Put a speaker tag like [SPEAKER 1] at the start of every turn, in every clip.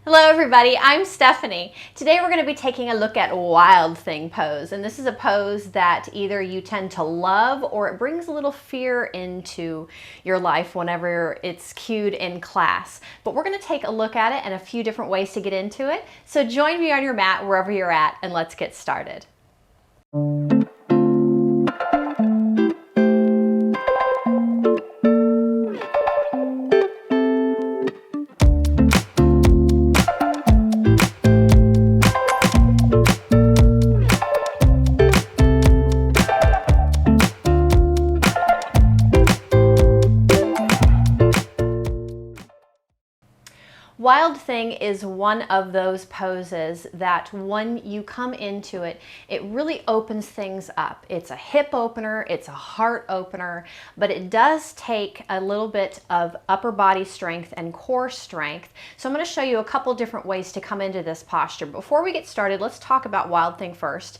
[SPEAKER 1] Hello everybody, I'm Stephanie. Today we're going to be taking a look at Wild Thing pose, and this is a pose that either you tend to love or it brings a little fear into your life whenever it's cued in class. But we're going to take a look at it and a few different ways to get into it. So join me on your mat wherever you're at and let's get started. Wild Thing is one of those poses that when you come into it, it really opens things up. It's a hip opener, it's a heart opener, but it does take a little bit of upper body strength and core strength. So I'm going to show you a couple different ways to come into this posture. Before we get started, let's talk about Wild Thing first.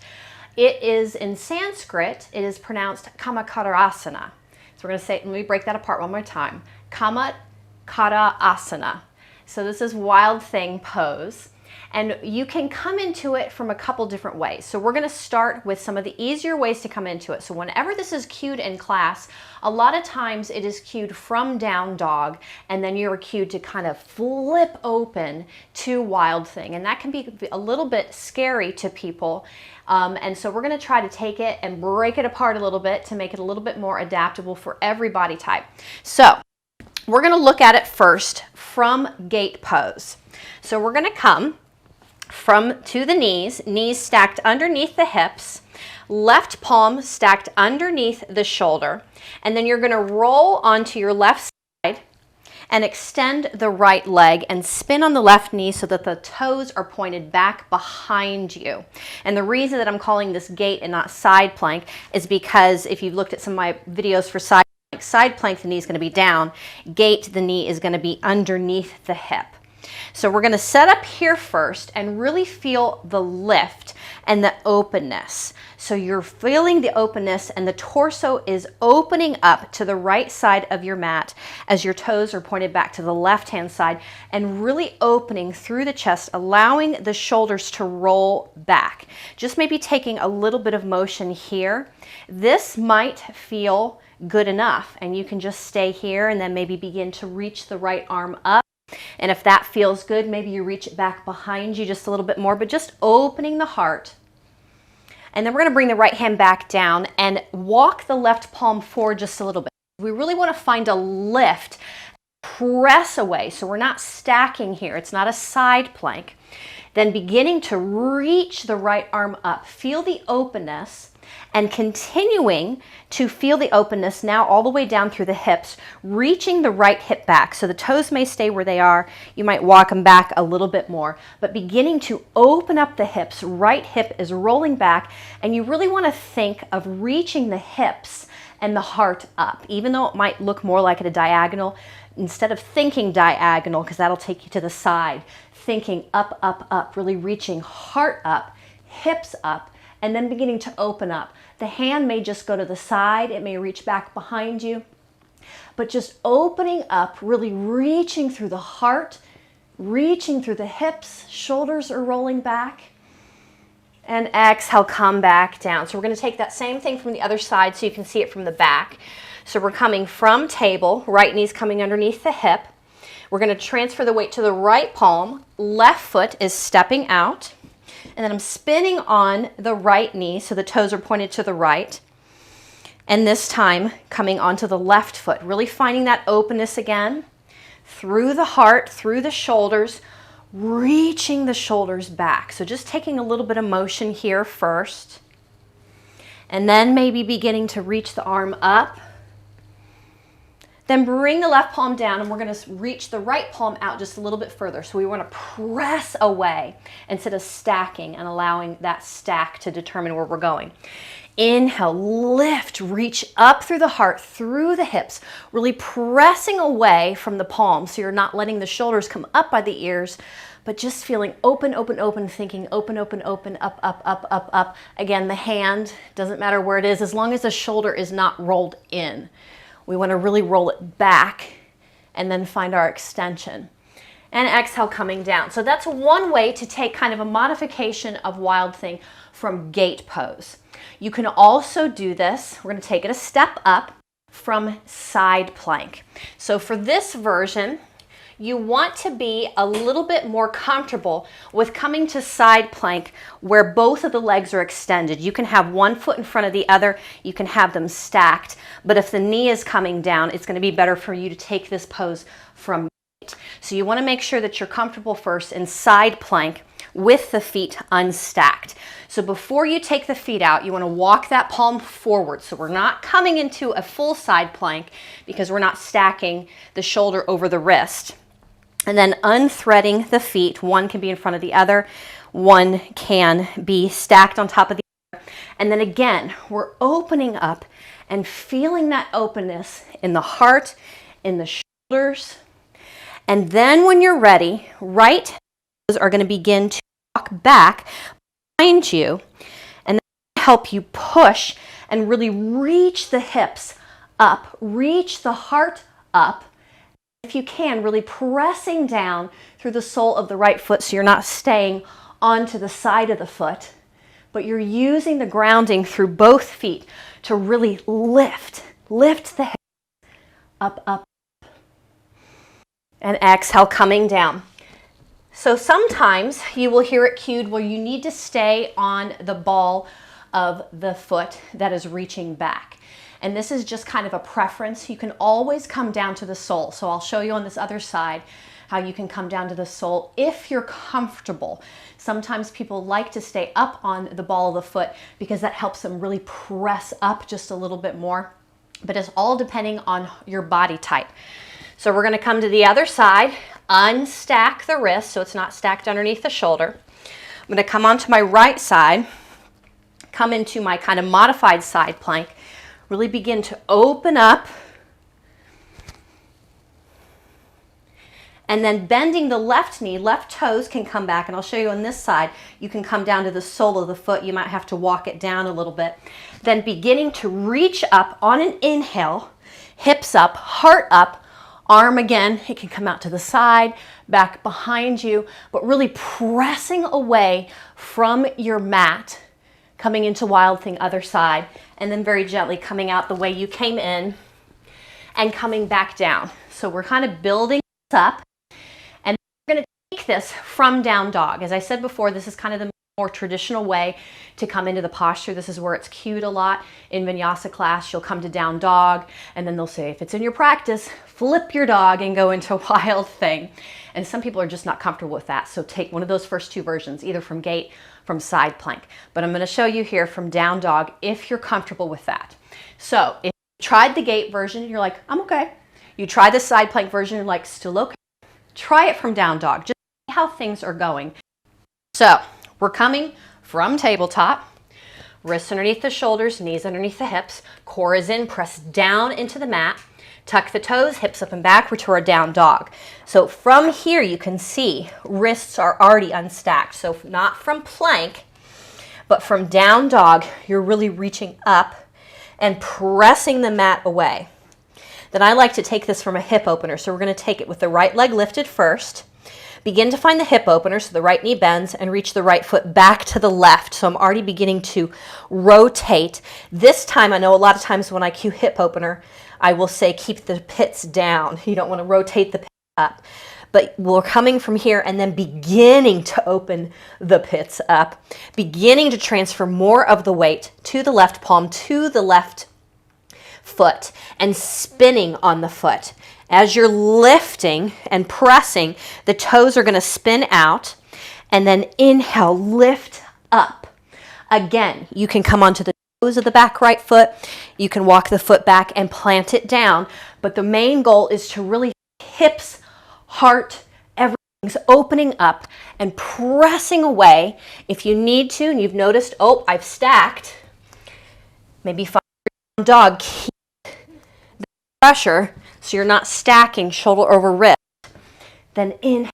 [SPEAKER 1] It is in Sanskrit, it is pronounced Camatkarasana. So we're going to say, let me break that apart one more time. Camatkarasana. So this is Wild Thing pose, and you can come into it from a couple different ways. So we're going to start with some of the easier ways to come into it. So whenever this is cued in class, a lot of times it is cued from down dog, and then you're cued to kind of flip open to Wild Thing, and that can be a little bit scary to people. And so we're going to try to take it and break it apart a little bit to make it a little bit more adaptable for every body type. So we're going to look at it first from gate pose. So we're going to come to the knees stacked underneath the hips, left palm stacked underneath the shoulder, and then you're going to roll onto your left side and extend the right leg and spin on the left knee so that the toes are pointed back behind you. And the reason that I'm calling this gate and not side plank is because if you've looked at some of my videos for side plank, the knee is going to be down. Gate, the knee is going to be underneath the hip. So we're going to set up here first and really feel the lift and the openness. So you're feeling the openness and the torso is opening up to the right side of your mat as your toes are pointed back to the left-hand side and really opening through the chest, allowing the shoulders to roll back. Just maybe taking a little bit of motion here. This might feel good enough, and you can just stay here and then maybe begin to reach the right arm up. And if that feels good, maybe you reach it back behind you just a little bit more, but just opening the heart. And then we're going to bring the right hand back down and walk the left palm forward just a little bit. We really want to find a lift, press away, so we're not stacking here. It's not a side plank. Then beginning to reach the right arm up. Feel the openness and continuing to feel the openness now all the way down through the hips, reaching the right hip back. So the toes may stay where they are. You might walk them back a little bit more, but beginning to open up the hips. Right hip is rolling back, and you really want to think of reaching the hips and the heart up. Even though it might look more like at a diagonal, instead of thinking diagonal, because that'll take you to the side, thinking up, up, up, really reaching heart up, hips up, and then beginning to open up. The hand may just go to the side, it may reach back behind you, but just opening up, really reaching through the heart, reaching through the hips, shoulders are rolling back, and exhale, come back down. So we're going to take that same thing from the other side so you can see it from the back. So we're coming from table, right knee's coming underneath the hip. We're going to transfer the weight to the right palm, left foot is stepping out, and then I'm spinning on the right knee so the toes are pointed to the right. And this time coming onto the left foot, really finding that openness again through the heart, through the shoulders, reaching the shoulders back. So just taking a little bit of motion here first, and then maybe beginning to reach the arm up. Then bring the left palm down, and we're going to reach the right palm out just a little bit further. So we want to press away instead of stacking and allowing that stack to determine where we're going. Inhale, lift, reach up through the heart, through the hips, really pressing away from the palms so you're not letting the shoulders come up by the ears, but just feeling open, open, open, thinking open, open, open, up, up, up, up, up. Again, the hand, doesn't matter where it is, as long as the shoulder is not rolled in. We want to really roll it back and then find our extension. And exhale, coming down. So that's one way to take kind of a modification of Wild Thing from gate pose. You can also do this, we're going to take it a step up, from side plank. So for this version, you want to be a little bit more comfortable with coming to side plank where both of the legs are extended. You can have one foot in front of the other, you can have them stacked, but if the knee is coming down, it's going to be better for you to take this pose from gate. So you want to make sure that you're comfortable first in side plank with the feet unstacked. So before you take the feet out, you want to walk that palm forward. So we're not coming into a full side plank because we're not stacking the shoulder over the wrist. And then unthreading the feet. One can be in front of the other. One can be stacked on top of the other. And then again, we're opening up and feeling that openness in the heart, in the shoulders. And then when you're ready, right toes are going to begin to walk back behind you, and then help you push and really reach the hips up, reach the heart up. If you can, really pressing down through the sole of the right foot so you're not staying onto the side of the foot, but you're using the grounding through both feet to really lift the hips up, up, and exhale, coming down. So sometimes you will hear it cued where you need to stay on the ball of the foot that is reaching back. And this is just kind of a preference. You can always come down to the sole. So I'll show you on this other side how you can come down to the sole if you're comfortable. Sometimes people like to stay up on the ball of the foot because that helps them really press up just a little bit more. But it's all depending on your body type. So we're going to come to the other side, unstack the wrist so it's not stacked underneath the shoulder. I'm going to come onto my right side, come into my kind of modified side plank, really begin to open up, and then bending the left knee, left toes can come back, and I'll show you on this side, you can come down to the sole of the foot. You might have to walk it down a little bit. Then beginning to reach up on an inhale, hips up, heart up, arm again, it can come out to the side, back behind you, but really pressing away from your mat, coming into Wild Thing other side, and then very gently coming out the way you came in and coming back down. So we're kind of building this up, and we're going to take this from down dog. As I said before, this is kind of the more traditional way to come into the posture. This is where it's cued a lot. In vinyasa class, you'll come to down dog, and then they'll say, if it's in your practice, flip your dog and go into Wild Thing. And some people are just not comfortable with that. So take one of those first two versions, either from gate, from side plank. But I'm going to show you here from down dog if you're comfortable with that. So if you tried the gate version and you're like, I'm okay. You try the side plank version and you're like, still okay. Try it from down dog. Just see how things are going. So we're coming from tabletop, wrists underneath the shoulders, knees underneath the hips, core is in, press down into the mat, tuck the toes, hips up and back, return to down dog. So from here you can see wrists are already unstacked. So not from plank, but from down dog, you're really reaching up and pressing the mat away. Then I like to take this from a hip opener. So we're going to take it with the right leg lifted first. Begin to find the hip opener so the right knee bends and reach the right foot back to the left. So I'm already beginning to rotate. This time, I know a lot of times when I cue hip opener, I will say keep the pits down. You don't want to rotate the pits up. But we're coming from here and then beginning to open the pits up, beginning to transfer more of the weight to the left palm, to the left foot, and spinning on the foot. As you're lifting and pressing, the toes are going to spin out, and then inhale, lift up. Again, you can come onto the toes of the back right foot. You can walk the foot back and plant it down, but the main goal is to really hips, heart, everything's opening up and pressing away. If you need to, and you've noticed, oh, I've stacked, maybe find your dog, keep the pressure so you're not stacking shoulder over wrist. Then inhale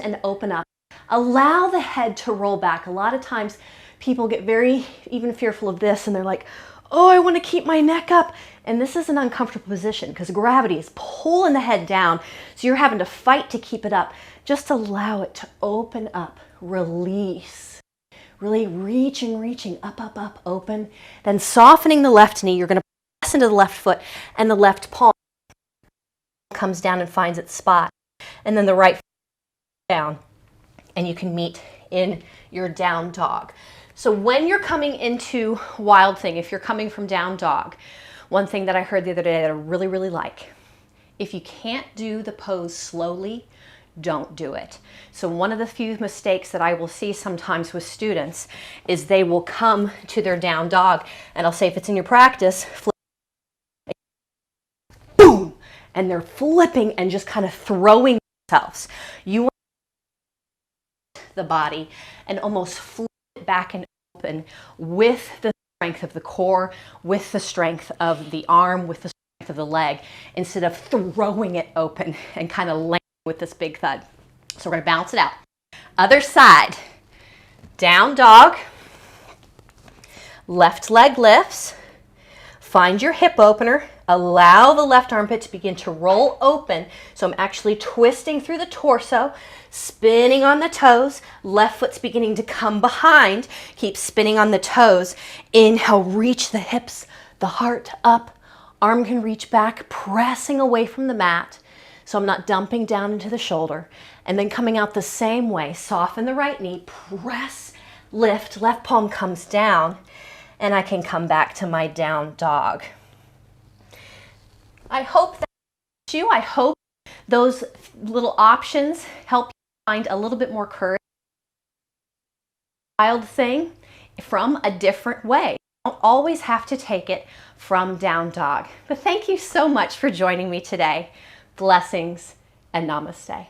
[SPEAKER 1] and open up. Allow the head to roll back. A lot of times people get very even fearful of this and they're like, oh, I want to keep my neck up. And this is an uncomfortable position because gravity is pulling the head down. So you're having to fight to keep it up. Just allow it to open up, release. Really reaching up, up, up, open. Then softening the left knee, you're going to press into the left foot and the left palm comes down and finds its spot. And then the right foot down and you can meet in your down dog. So when you're coming into wild thing, if you're coming from down dog, one thing that I heard the other day that I really, really like, if you can't do the pose slowly, don't do it. So one of the few mistakes that I will see sometimes with students is they will come to their down dog and I'll say, if it's in your practice, flip, boom, and they're flipping and just kind of throwing themselves. You want the body and almost flip it back and open with the strength of the core, with the strength of the arm, with the strength of the leg, instead of throwing it open and kind of landing with this big thud. So we're going to balance it out. Other side, down dog, left leg lifts, find your hip opener, allow the left armpit to begin to roll open. So I'm actually twisting through the torso, spinning on the toes, left foot's beginning to come behind, keep spinning on the toes, inhale, reach the hips, the heart up, arm can reach back, pressing away from the mat. So I'm not dumping down into the shoulder. And then coming out the same way, soften the right knee, press, lift, left palm comes down, and I can come back to my down dog. I hope that helps you. I hope those little options help you find a little bit more courage. Wild thing from a different way. You don't always have to take it from down dog. But thank you so much for joining me today. Blessings and namaste.